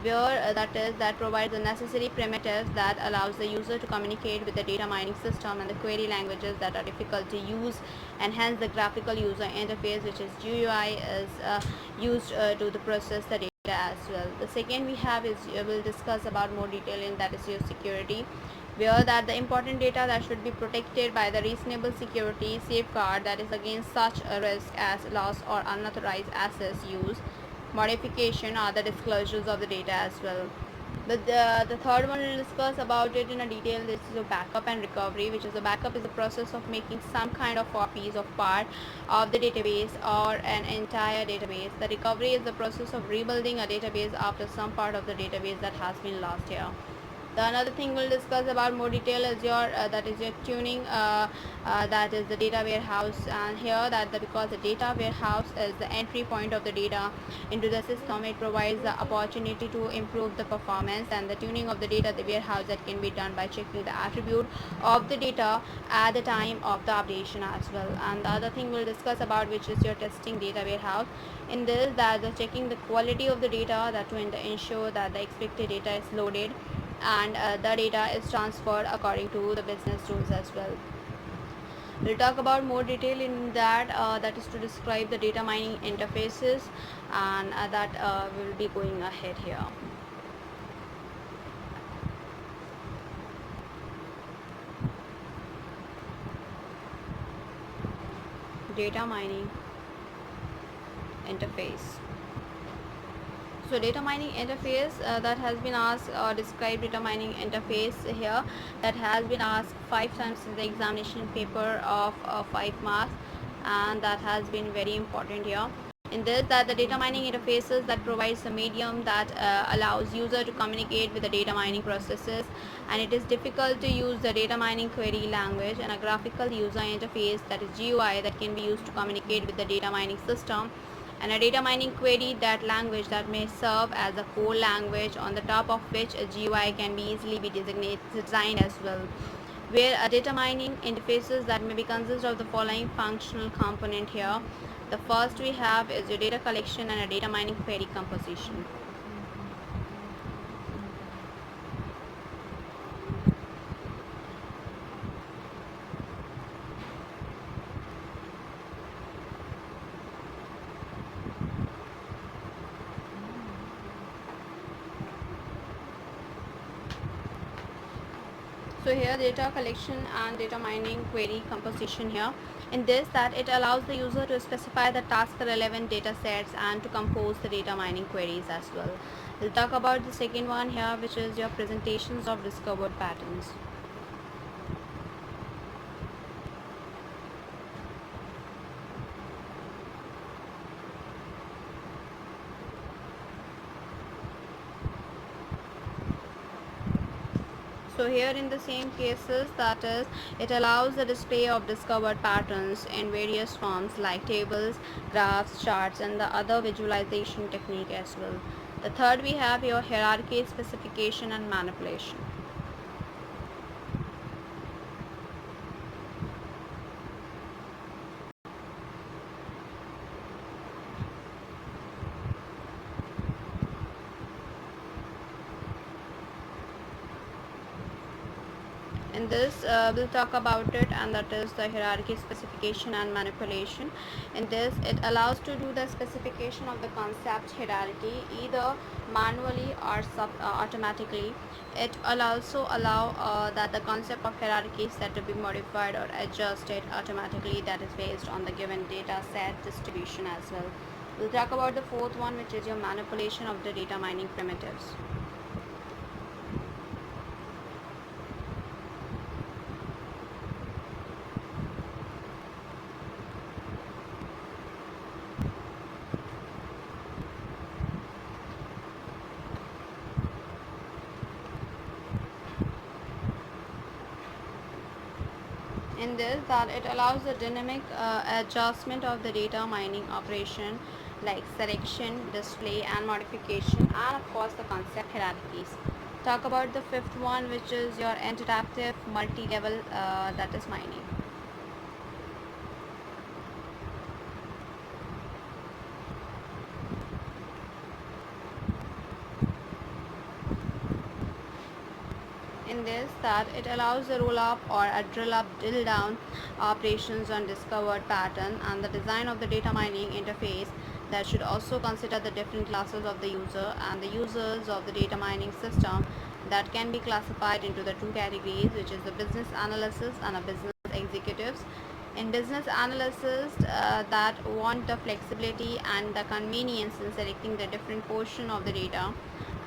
Speaker 1: where that provides the necessary primitives that allows the user to communicate with the data mining system and the query languages that are difficult to use, and hence the graphical user interface, which is GUI, is used to the process the data as well. The second we have is we'll discuss about more detail in, that is your security, where that the important data that should be protected by the reasonable security safeguard that is against such a risk as loss or unauthorized access, use, modification, or the disclosures of the data as well. But the third one we'll discuss about it in a detail. This is a backup and recovery, which is a backup is the process of making some kind of copies of part of the database or an entire database. The recovery is the process of rebuilding a database after some part of the database that has been lost here. The another thing we'll discuss about more detail is your that is your tuning, that is the data warehouse, and here that because the data warehouse is the entry point of the data into the system, it provides the opportunity to improve the performance and the tuning of the data the warehouse that can be done by checking the attribute of the data at the time of the updation as well. And the other thing we'll discuss about, which is your testing data warehouse. In this, that the checking the quality of the data, that to ensure that the expected data is loaded and the data is transferred according to the business rules as well. We'll talk about more detail in that, that is to describe the data mining interfaces, and that will be going ahead here. Data mining interface. So data mining interface, that has been asked or described data mining interface here, that has been asked 5 times in the examination paper of 5 marks, and that has been very important here. In this, that the data mining interfaces that provides a medium that allows user to communicate with the data mining processes, and it is difficult to use the data mining query language and a graphical user interface, that is GUI, that can be used to communicate with the data mining system, and a data mining query that language that may serve as a core language on the top of which a GUI can be easily be designed as well, where a data mining interfaces that may be consist of the following functional component here. The first we have is your data collection and a data mining query composition. So here data collection and data mining query composition here. In this, that it allows the user to specify the task relevant data sets and to compose the data mining queries as well. We'll talk about the second one here, which is your presentations of discovered patterns. So here in the same cases, that is, it allows the display of discovered patterns in various forms like tables, graphs, charts, and the other visualization technique as well. The third we have your hierarchy, specification, and manipulation. In this, we'll talk about it, and that is the hierarchy, specification, and manipulation. In this, it allows to do the specification of the concept hierarchy either manually or automatically. It will also allow that the concept of hierarchy is set to be modified or adjusted automatically, that is based on the given data set distribution as well. We'll talk about the fourth one, which is your manipulation of the data mining primitives. In this, that it allows the dynamic adjustment of the data mining operation like selection, display, and modification, and of course the concept hierarchies. Talk about the fifth one, which is your interactive multi-level that is mining. In this, that it allows the roll up or a drill down operations on discovered pattern, and the design of the data mining interface that should also consider the different classes of the user and the users of the data mining system that can be classified into the two categories, which is the business analysis and a business executives. In business analysis, that want the flexibility and the convenience in selecting the different portion of the data,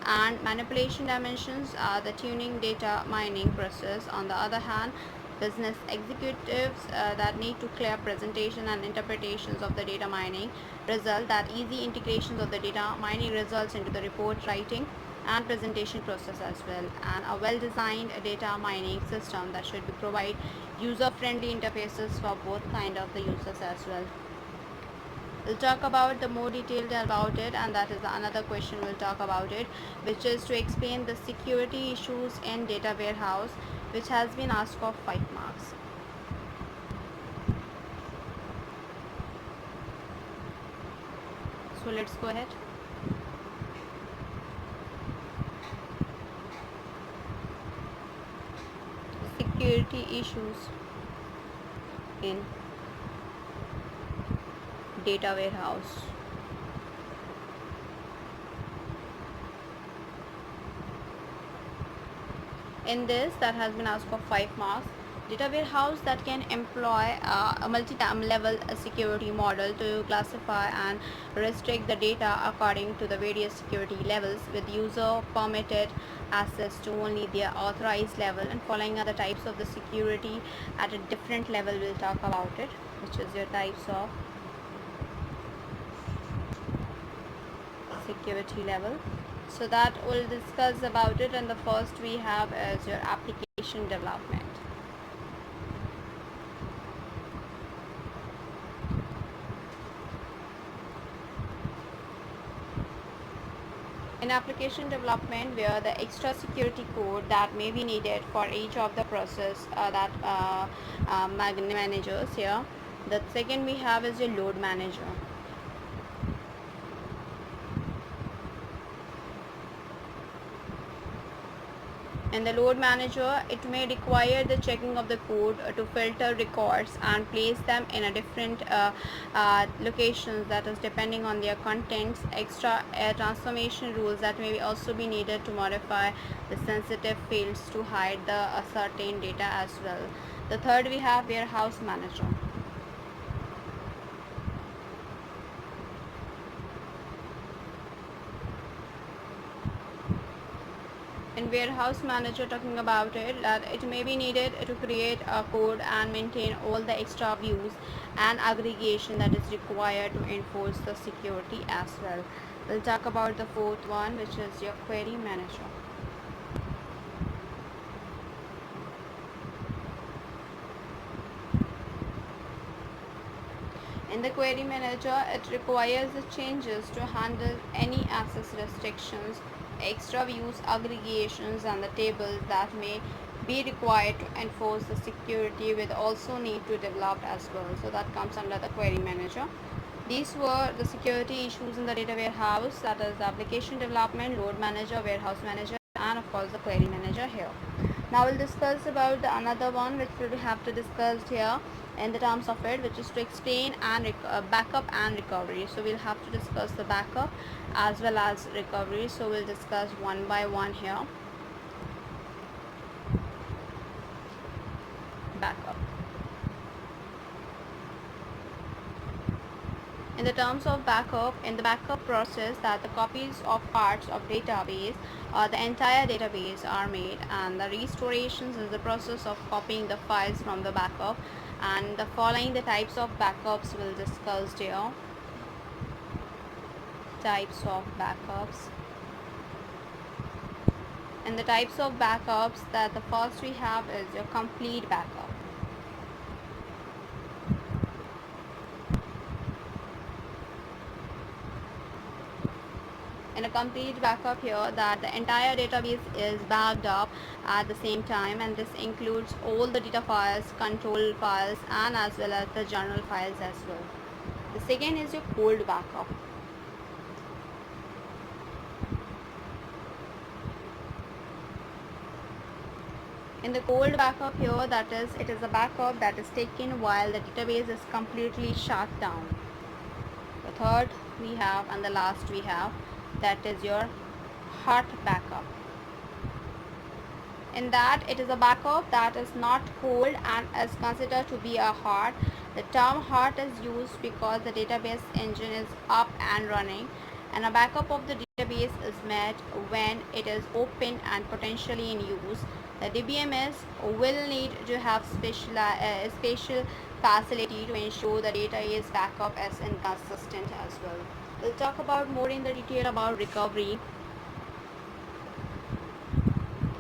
Speaker 1: and manipulation dimensions are the tuning data mining process. On the other hand, business executives that need to clear presentation and interpretations of the data mining result, that easy integrations of the data mining results into the report writing and presentation process as well, and a well designed data mining system that should be provide user friendly interfaces for both kind of the users as well. We'll talk about the more detailed about it, and that is another question we'll talk about it, which is to explain the security issues in data warehouse, which has been asked for 5 marks. So let's go ahead. Security issues in data warehouse. In this, that has been asked for 5 marks. Data warehouse that can employ a multi-level security model to classify and restrict the data according to the various security levels, with user permitted access to only their authorized level, and following other types of the security at a different level. We'll talk about it, which is your types of security level. So that we'll discuss about it, and the first we have is your application development. In application development, where the extra security code that may be needed for each of the process that managers here. The second we have is your load manager. In the load manager, it may require the checking of the code to filter records and place them in a different locations, that is depending on their contents. Extra transformation rules that may also be needed to modify the sensitive fields to hide the certain data as well. The third we have warehouse manager. In warehouse manager, talking about it, that it may be needed to create a code and maintain all the extra views and aggregation that is required to enforce the security as well. We'll talk about the fourth one, which is your query manager. In the query manager, it requires the changes to handle any access restrictions, extra views, aggregations, and the tables that may be required to enforce the security, with also need to develop as well. So that comes under the query manager. These were the security issues in the data warehouse, that is the application development, load manager, warehouse manager, and of course the query manager here. Now we'll discuss about the another one which we have to discuss here in the terms of it, which is to explain and backup and recovery. So we'll have to discuss the backup as well as recovery. So we'll discuss one by one here. Backup. In the terms of backup, in the backup process, that the copies of parts of database or the entire database are made, and the restorations is the process of copying the files from the backup. And the following the types of backups we'll discuss here. Types of backups. And the types of backups, that the first we have is your complete backup. In a complete backup here, that the entire database is backed up at the same time, and this includes all the data files, control files, and as well as the journal files as well. The second is your cold backup. In the cold backup here, that is, it is a backup that is taken while the database is completely shut down. The third we have, and the last we have, that is your hot backup. In that, it is a backup that is not cold and is considered to be a hot. The term hot is used because the database engine is up and running, and a backup of the database is made when it is open and potentially in use. The DBMS will need to have special facility to ensure the data is backup as inconsistent as well. We'll talk about more in the detail about recovery,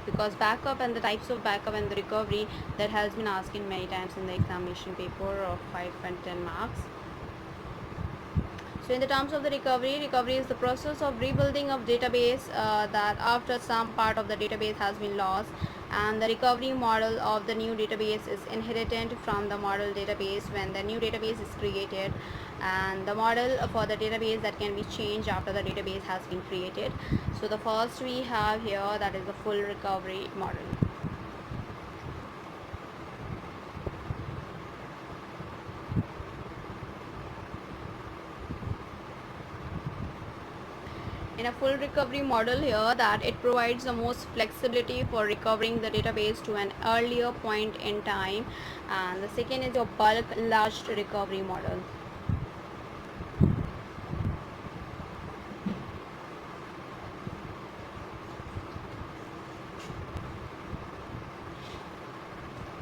Speaker 1: because backup and the types of backup and the recovery that has been asked in many times in the examination paper of 5 and 10 marks. So in the terms of the recovery is the process of rebuilding of database that after some part of the database has been lost, and the recovery model of the new database is inherited from the model database when the new database is created, and the model for the database that can be changed after the database has been created. So the first we have here, that is the full recovery model. In a full recovery model here, that it provides the most flexibility for recovering the database to an earlier point in time, and the second is your bulk large recovery model.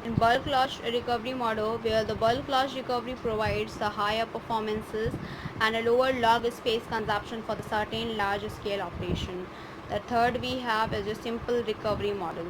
Speaker 1: In bulk large recovery model, where the bulk large recovery provides the higher performances and a lower log space consumption for the certain large scale operation. The third we have is a simple recovery model.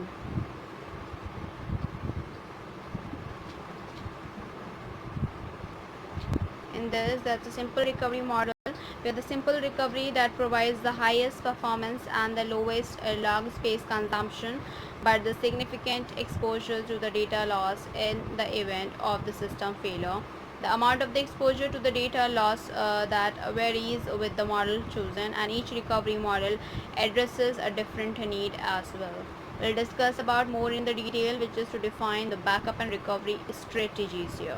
Speaker 1: In this, that's a simple recovery model, where the simple recovery that provides the highest performance and the lowest log space consumption, but the significant exposure to the data loss in the event of the system failure. The amount of the exposure to the data loss that varies with the model chosen, and each recovery model addresses a different need as well. We'll discuss about more in the detail, which is to define the backup and recovery strategies here.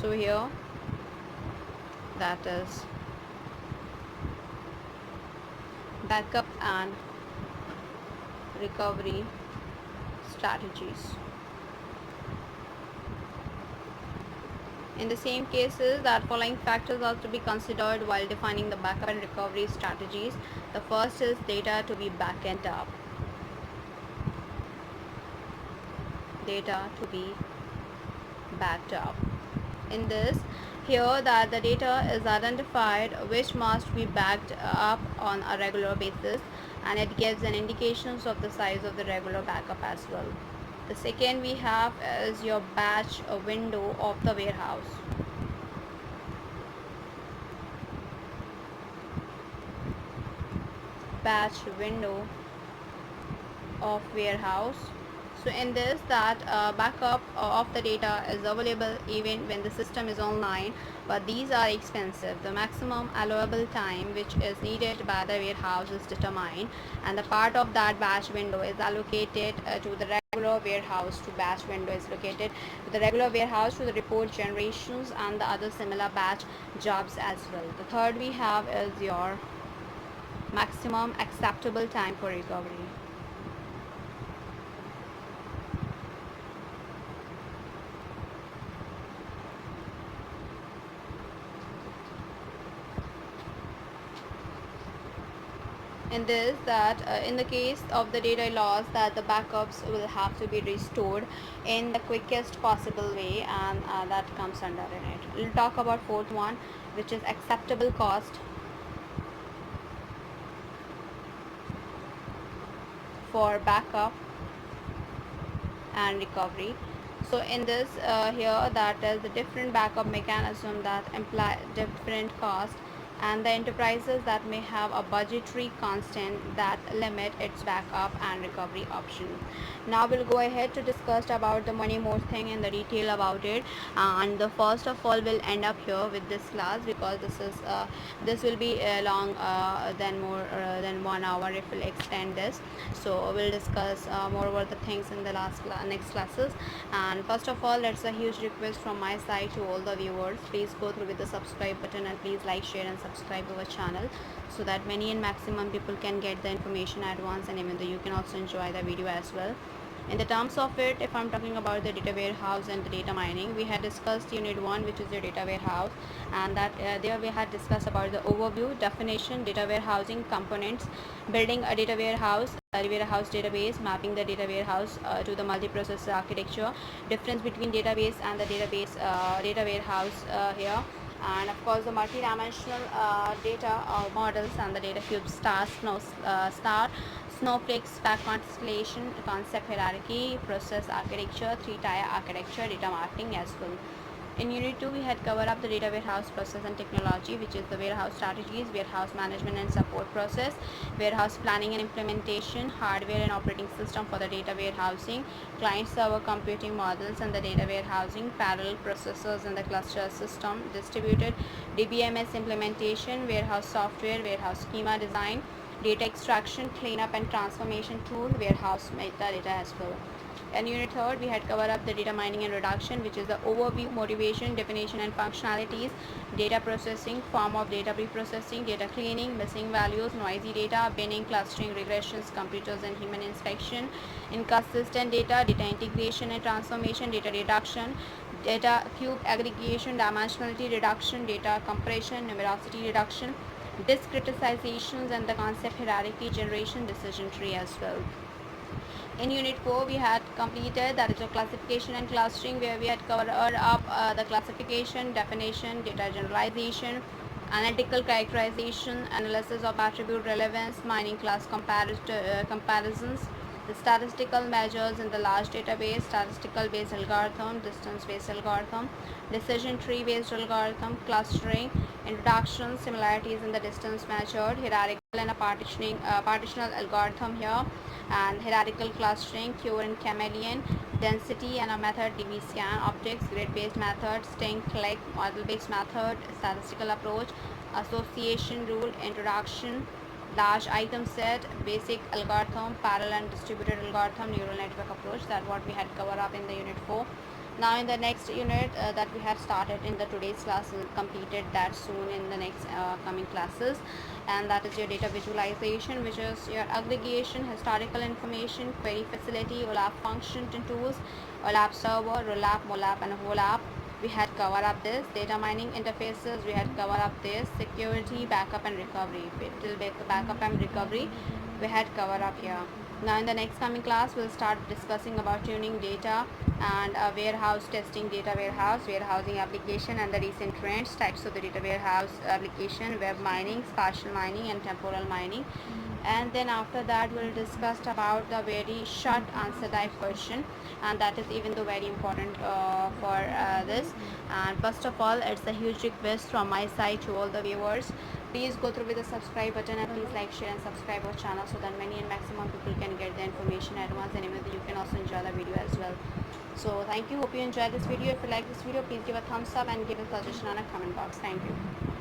Speaker 1: So here, that is backup and recovery strategies. In the same cases, that following factors are to be considered while defining the backup and recovery strategies. The first is data to be backed up. Data to be backed up. In this, here that the data is identified which must be backed up on a regular basis, and it gives an indications of the size of the regular backup as well. The second we have is your batch window of the warehouse. Batch window of warehouse. So in this, that backup of the data is available even when the system is online, but these are expensive. The maximum allowable time which is needed by the warehouse is determined, and the part of that batch window is allocated to the regular warehouse. To batch window is located to the regular warehouse to the report generations and the other similar batch jobs as well. The third we have is your maximum acceptable time for recovery. In this, that in the case of the data loss, that the backups will have to be restored in the quickest possible way, and that comes under in it. We'll talk about fourth one, which is acceptable cost for backup and recovery. So in this here, that is the different backup mechanism that imply different cost, and the enterprises that may have a budgetary constant that limit its backup and recovery option. Now we'll go ahead to discuss about the money more thing in the detail about it, and the first of all we'll end up here with this class, because this will be long than more than 1 hour if we'll extend this. So we'll discuss more about the things in the next classes. And first of all, that's a huge request from my side to all the viewers. Please go through with the subscribe button, and please like, share and subscribe our channel, so that many and maximum people can get the information at once, and even though you can also enjoy the video as well. In the terms of it, if I'm talking about the data warehouse and the data mining, we had discussed unit 1, which is the data warehouse, and that there we had discussed about the overview, definition, data warehousing components, building a data warehouse, a warehouse database, mapping the data warehouse to the multiprocessor architecture, difference between database and the data warehouse here, and of course the multi-dimensional data models and the data cube star, snowflake, stack constellation, concept hierarchy, process architecture, three-tier architecture, data marketing as well. In unit 2, we had covered up the data warehouse process and technology, which is the warehouse strategies, warehouse management and support process, warehouse planning and implementation, hardware and operating system for the data warehousing, client server computing models and the data warehousing, parallel processors and the cluster system, distributed DBMS implementation, warehouse software, warehouse schema design, data extraction, cleanup and transformation tool, warehouse metadata as well. In unit 3, we had covered up the data mining and reduction, which is the overview, motivation, definition and functionalities, data processing, form of data preprocessing, data cleaning, missing values, noisy data, binning, clustering, regressions, computers and human inspection, inconsistent data, data integration and transformation, data reduction, data cube aggregation, dimensionality reduction, data compression, numerosity reduction, discretizations and the concept hierarchy generation, decision tree as well. In unit 4, we had completed, that is a classification and clustering, where we had covered up the classification, definition, data generalization, analytical characterization, analysis of attribute relevance, mining class comparisons, the statistical measures in the large database, statistical based algorithm, distance based algorithm, decision tree based algorithm, clustering, introduction, similarities in the distance measured, hierarchical and a partitional algorithm here, and hierarchical clustering, Q and chameleon, density and a method, DB scan, optics, grid based method, string click, model based method, statistical approach, association rule, introduction, large item set, basic algorithm, parallel and distributed algorithm, neural network approach. That what we had covered up in the unit 4. Now in the next unit that we have started in the today's class, we completed that soon in the next coming classes, and that is your data visualization, which is your aggregation, historical information, query facility, OLAP function and tools, OLAP server, ROLAP, MOLAP and WHOLAP. We had covered up this data mining interfaces, we had covered up this security, backup and recovery. Till backup and recovery we had covered up here. Now in the next coming class, we'll start discussing about tuning data and warehouse testing, data warehouse, warehousing application and the recent trends, types of the data warehouse application, web mining, spatial mining and temporal mining. And then after that, we'll discuss about the very short answer type question, and that is even though very important for this. And first of all, it's a huge request from my side to all the viewers. please go through with the subscribe button and please like, share and subscribe our channel so that many and maximum people can get the information at once, and even you can also enjoy the video as well. So thank you, hope you enjoyed this video. If you like this video, please give a thumbs up and give a suggestion on a comment box. Thank you.